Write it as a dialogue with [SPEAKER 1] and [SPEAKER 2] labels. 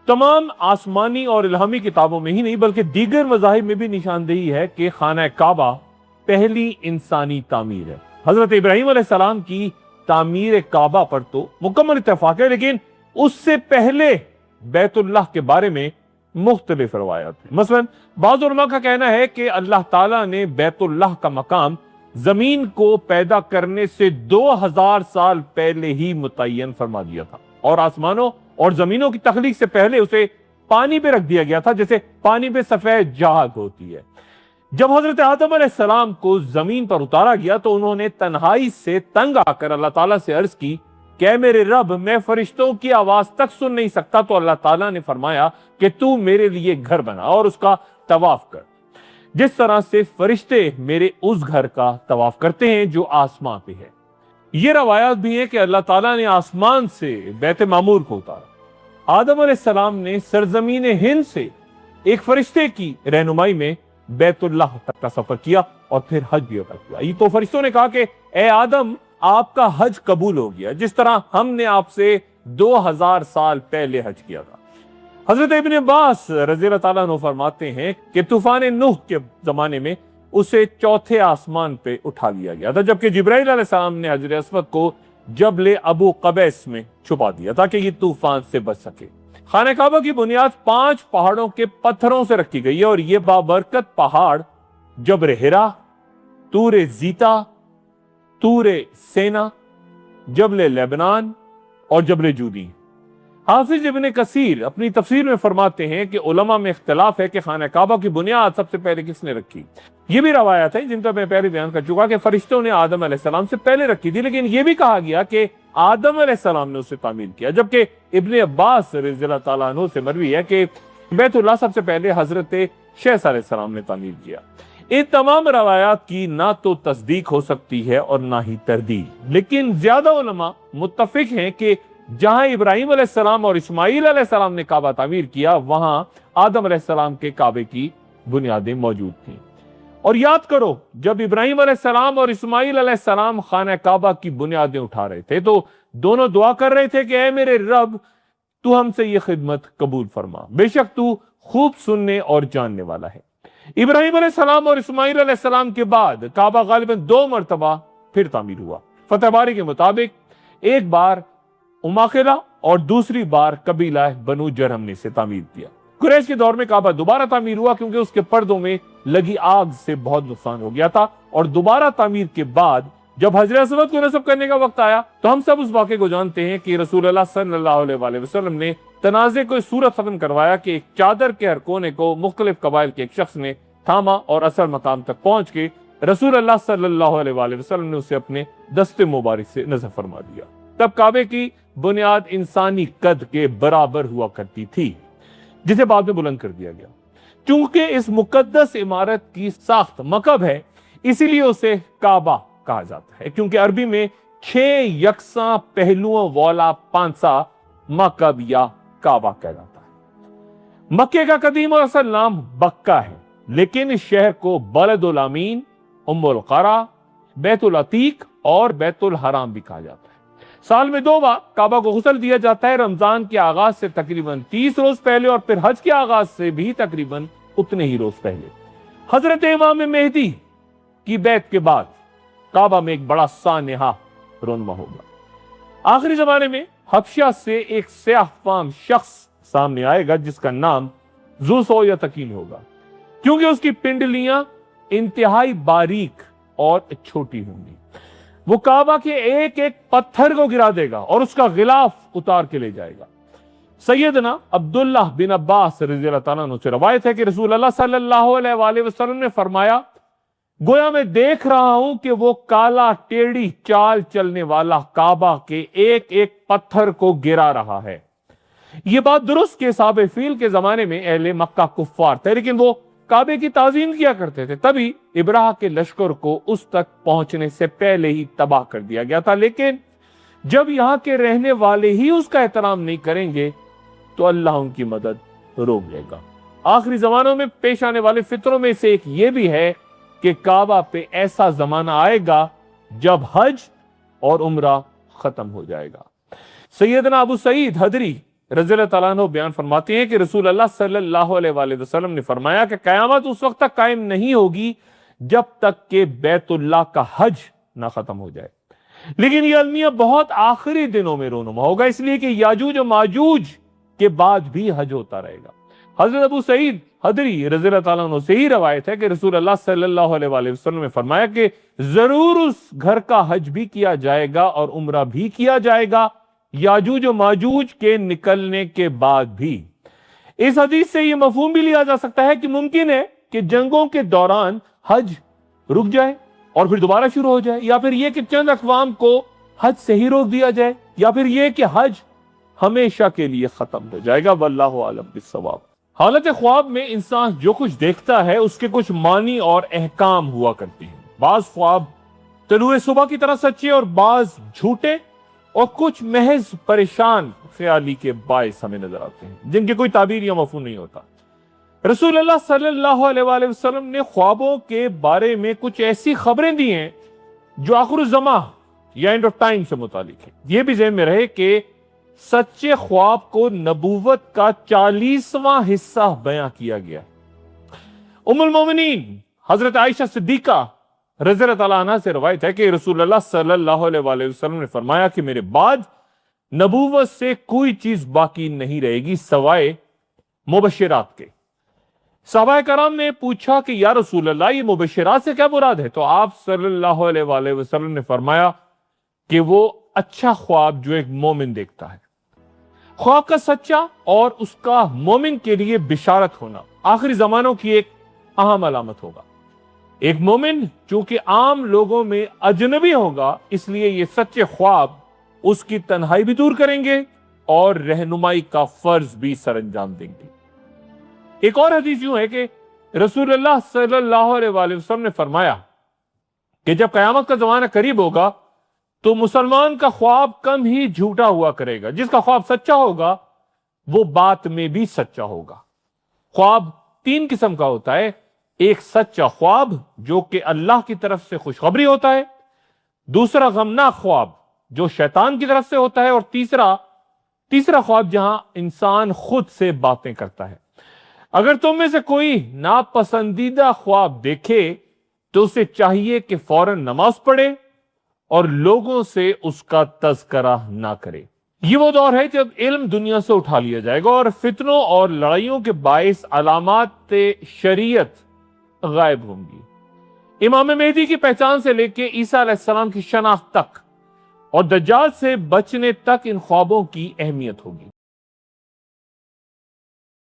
[SPEAKER 1] تمام آسمانی اور الہامی کتابوں میں ہی نہیں بلکہ دیگر مذاہب میں بھی نشاندہی ہے کہ خانہ کعبہ پہلی انسانی تعمیر ہے۔ حضرت ابراہیم علیہ السلام کی تعمیر کعبہ پر تو مکمل اتفاق ہے، لیکن اس سے پہلے بیت اللہ کے بارے میں مختلف روایات ہیں۔ مثلا بعض علماء کا کہنا ہے کہ اللہ تعالیٰ نے بیت اللہ کا مقام زمین کو پیدا کرنے سے 2000 سال پہلے ہی متعین فرما دیا تھا، اور آسمانوں اور زمینوں کی تخلیق سے پہلے اسے پانی پہ رکھ دیا گیا تھا، جیسے پانی پہ سفید جھاگ ہوتی ہے۔ جب حضرت آدم علیہ السلام کو زمین پر اتارا گیا تو انہوں نے تنہائی سے تنگ آ کر اللہ تعالیٰ سے عرض کی کہ اے میرے رب، میں فرشتوں کی آواز تک سن نہیں سکتا، تو اللہ تعالیٰ نے فرمایا کہ تو میرے لیے گھر بنا اور اس کا طواف کر، جس طرح سے فرشتے میرے اس گھر کا طواف کرتے ہیں جو آسمان پہ ہے۔ یہ روایات بھی ہیں کہ اللہ تعالیٰ نے آسمان سے بیت معمور کو اتارا۔ آدم علیہ السلام نے سرزمین ہند سے ایک فرشتے کی رہنمائی میں بیت اللہ تک کا سفر کیا اور پھر حج بھی ادا کیا۔ یہ تو فرشتوں نے کہا کہ اے آدم، آپ کا حج قبول ہو گیا، جس طرح ہم نے آپ سے 2000 سال پہلے حج کیا تھا۔ حضرت ابن عباس رضی اللہ تعالیٰ عنہ فرماتے ہیں کہ طوفان نوح کے زمانے میں اسے چوتھے آسمان پہ اٹھا لیا گیا تھا، جبکہ جبرائیل علیہ السلام نے حجر اسود کو جبل ابو قبیس میں چھپا دیا تاکہ یہ طوفان سے بچ سکے۔ خانہ کعبہ کی بنیاد 5 پہاڑوں کے پتھروں سے رکھی گئی ہے، اور یہ بابرکت پہاڑ جبل ہرا، طور زیتا، طور سینا، جبل لبنان اور جبل جودی۔ حافظ ابن کثیر اپنی تفسیر میں فرماتے ہیں کہ علماء میں اختلاف ہے کہ خانہ کعبہ کی بنیاد سب سے پہلے کس نے رکھی۔ یہ بھی روایت ہے جن کا میں پہلے بیان کر چکا کہ فرشتوں نے آدم علیہ السلام سے پہلے رکھی تھی، لیکن یہ بھی کہا گیا کہ آدم علیہ السلام نے اسے تعمیر کیا، جبکہ ابن عباس رضی اللہ تعالیٰ عنہ سے مروی ہے کہ بیت اللہ سب سے پہلے حضرت شیس علیہ السلام نے تعمیر کیا۔ ان تمام روایات کی نہ تو تصدیق ہو سکتی ہے اور نہ ہی تردید، لیکن زیادہ علماء متفق ہیں کہ جہاں ابراہیم علیہ السلام اور اسماعیل علیہ السلام نے کعبہ تعمیر کیا، وہاں آدم علیہ السلام کے کعبے کی بنیادیں موجود تھیں۔ اور یاد کرو، جب ابراہیم علیہ السلام اور اسماعیل علیہ السلام خانہ کعبہ کی بنیادیں اٹھا رہے تھے تو دونوں دعا کر رہے تھے کہ اے میرے رب، تو ہم سے یہ خدمت قبول فرما، بے شک تو خوب سننے اور جاننے والا ہے۔ ابراہیم علیہ السلام اور اسماعیل علیہ السلام کے بعد کعبہ غالباً 2 مرتبہ پھر تعمیر ہوا۔ فتح باری کے مطابق ایک بار اماخلہ اور دوسری بار قبیلہ بنو جرہم نے اسے تعمیر کیا۔ قریش کے دور میں کعبہ دوبارہ تعمیر ہوا کیونکہ اس کے پردوں میں لگی آگ سے بہت نقصان ہو گیا تھا، اور دوبارہ تعمیر کے بعد جب حجر اسود کو نصب کرنے کا وقت آیا تو ہم سب اس واقعے کو جانتے ہیں کہ رسول اللہ صلی اللہ علیہ وآلہ وسلم نے تنازع کو اس صورت ختم کروایا کہ ایک چادر کے ہر کونے کو مختلف قبائل کے ایک شخص نے تھاما اور اصل مقام تک پہنچ کے رسول اللہ صلی اللہ علیہ وآلہ وسلم نے اسے اپنے دست مبارک سے نصب فرما دیا۔ تب کعبے کی بنیاد انسانی قد کے برابر ہوا کرتی تھی، جسے بعد میں بلند کر دیا گیا۔ چونکہ اس مقدس عمارت کی ساخت مکب ہے، اسی لیے اسے کعبہ کہا جاتا ہے، کیونکہ عربی میں 6 یکساں پہلوؤں والا پانسا مکب یا کعبہ کہلاتا ہے۔ مکے کا قدیم اور اصل نام بکہ ہے، لیکن اس شہر کو بلد الامین، ام القرا، بیت العتیق اور بیت الحرام بھی کہا جاتا ہے۔ سال میں 2 بار کعبہ کو غسل دیا جاتا ہے، رمضان کے آغاز سے تقریباً 30 روز پہلے اور پھر حج کے آغاز سے بھی تقریباً اتنے ہی روز پہلے۔ حضرت امام مہدی کی بیعت کے بعد کعبہ میں ایک بڑا سانحہ رونما ہوگا۔ آخری زمانے میں حبشہ سے ایک سیاہ فام شخص سامنے آئے گا جس کا نام ذو سویتکین ہوگا، کیونکہ اس کی پنڈلیاں انتہائی باریک اور چھوٹی ہوں گی۔ وہ کعبہ کے ایک ایک پتھر کو گرا دے گا اور اس کا غلاف اتار کے لے جائے گا۔ سیدنا عبداللہ بن عباس رضی اللہ تعالیٰ عنہ سے روایت ہے کہ رسول اللہ صلی اللہ علیہ وآلہ وسلم نے فرمایا، گویا میں دیکھ رہا ہوں کہ وہ کالا ٹیڑھی چال چلنے والا کعبہ کے ایک ایک پتھر کو گرا رہا ہے۔ یہ بات درست کہ صحابہ فیل کے زمانے میں اہل مکہ کفار تھے، لیکن وہ کعبے کی تعظیم کیا کرتے تھے، تبھی ابراہ کے لشکر کو اس تک پہنچنے سے پہلے ہی تباہ کر دیا گیا تھا۔ لیکن جب یہاں کے رہنے والے ہی اس کا احترام نہیں کریں گے تو اللہ ان کی مدد روک لے گا۔ آخری زمانوں میں پیش آنے والے فطروں میں سے ایک یہ بھی ہے کہ کعبہ پہ ایسا زمانہ آئے گا جب حج اور عمرہ ختم ہو جائے گا۔ سیدنا ابو سعید حدری رضی اللہ تعالیٰ عنہ بیان فرماتے ہیں کہ رسول اللہ صلی اللہ علیہ وآلہ وسلم نے فرمایا کہ قیامت اس وقت تک قائم نہیں ہوگی جب تک کہ بیت اللہ کا حج نہ ختم ہو جائے، لیکن یہ المیہ بہت آخری دنوں میں رونما ہوگا، اس لیے کہ یاجوج و ماجوج کے بعد بھی حج ہوتا رہے گا۔ حضرت ابو سعید خدری رضی اللہ تعالیٰ عنہ سے ہی روایت ہے کہ رسول اللہ صلی اللہ علیہ وآلہ وسلم نے فرمایا کہ ضرور اس گھر کا حج بھی کیا جائے گا اور عمرہ بھی کیا جائے گا یاجوج و ماجوج کے نکلنے کے بعد بھی۔ اس حدیث سے یہ مفہوم بھی لیا جا سکتا ہے کہ ممکن ہے کہ جنگوں کے دوران حج رک جائے اور پھر دوبارہ شروع ہو جائے، یا پھر یہ کہ چند اقوام کو حج سے ہی روک دیا جائے، یا پھر یہ کہ حج ہمیشہ کے لیے ختم ہو جائے گا، واللہ اعلم بالصواب۔ حالت خواب میں انسان جو کچھ دیکھتا ہے اس کے کچھ معنی اور احکام ہوا کرتے ہیں۔ بعض خواب طلوع صبح کی طرح سچے اور بعض جھوٹے اور کچھ محض پریشان خیالی کے باعث ہمیں نظر آتے ہیں جن کی کوئی تعبیر یا مفہوم نہیں ہوتا۔ رسول اللہ صلی اللہ علیہ وآلہ وسلم نے خوابوں کے بارے میں کچھ ایسی خبریں دی ہیں جو آخر الزماں یا اینڈ آف ٹائم سے متعلق ہے۔ یہ بھی ذہن میں رہے کہ سچے خواب کو نبوت کا 40واں حصہ بیان کیا گیا۔ ام المومنین حضرت عائشہ صدیقہ رضی اللہ تعالیٰ عنہ سے روایت ہے کہ رسول اللہ صلی اللہ علیہ وآلہ وسلم نے فرمایا کہ میرے بعد نبوت سے کوئی چیز باقی نہیں رہے گی سوائے مبشرات کے۔ صحابہ کرام نے پوچھا کہ یا رسول اللہ یہ مبشرات سے کیا مراد ہے؟ تو آپ صلی اللہ علیہ وآلہ وسلم نے فرمایا کہ وہ اچھا خواب جو ایک مومن دیکھتا ہے۔ خواب کا سچا اور اس کا مومن کے لیے بشارت ہونا آخری زمانوں کی ایک اہم علامت ہوگا۔ ایک مومن چونکہ عام لوگوں میں اجنبی ہوگا، اس لیے یہ سچے خواب اس کی تنہائی بھی دور کریں گے اور رہنمائی کا فرض بھی سر انجام دیں گے۔ ایک اور حدیث یوں ہے کہ رسول اللہ صلی اللہ علیہ وآلہ وسلم نے فرمایا کہ جب قیامت کا زمانہ قریب ہوگا تو مسلمان کا خواب کم ہی جھوٹا ہوا کرے گا۔ جس کا خواب سچا ہوگا وہ بات میں بھی سچا ہوگا۔ خواب 3 قسم کا ہوتا ہے، ایک سچا خواب جو کہ اللہ کی طرف سے خوشخبری ہوتا ہے، دوسرا غمناک خواب جو شیطان کی طرف سے ہوتا ہے، اور تیسرا خواب جہاں انسان خود سے باتیں کرتا ہے۔ اگر تم میں سے کوئی ناپسندیدہ خواب دیکھے تو اسے چاہیے کہ فوراً نماز پڑھے اور لوگوں سے اس کا تذکرہ نہ کرے۔ یہ وہ دور ہے جب علم دنیا سے اٹھا لیا جائے گا اور فتنوں اور لڑائیوں کے باعث علامات شریعت غائب ہوں گی۔ امام مہدی کی پہچان سے لے کے عیسیٰ علیہ السلام کی شناخت تک اور دجال سے بچنے تک ان خوابوں کی اہمیت ہوگی۔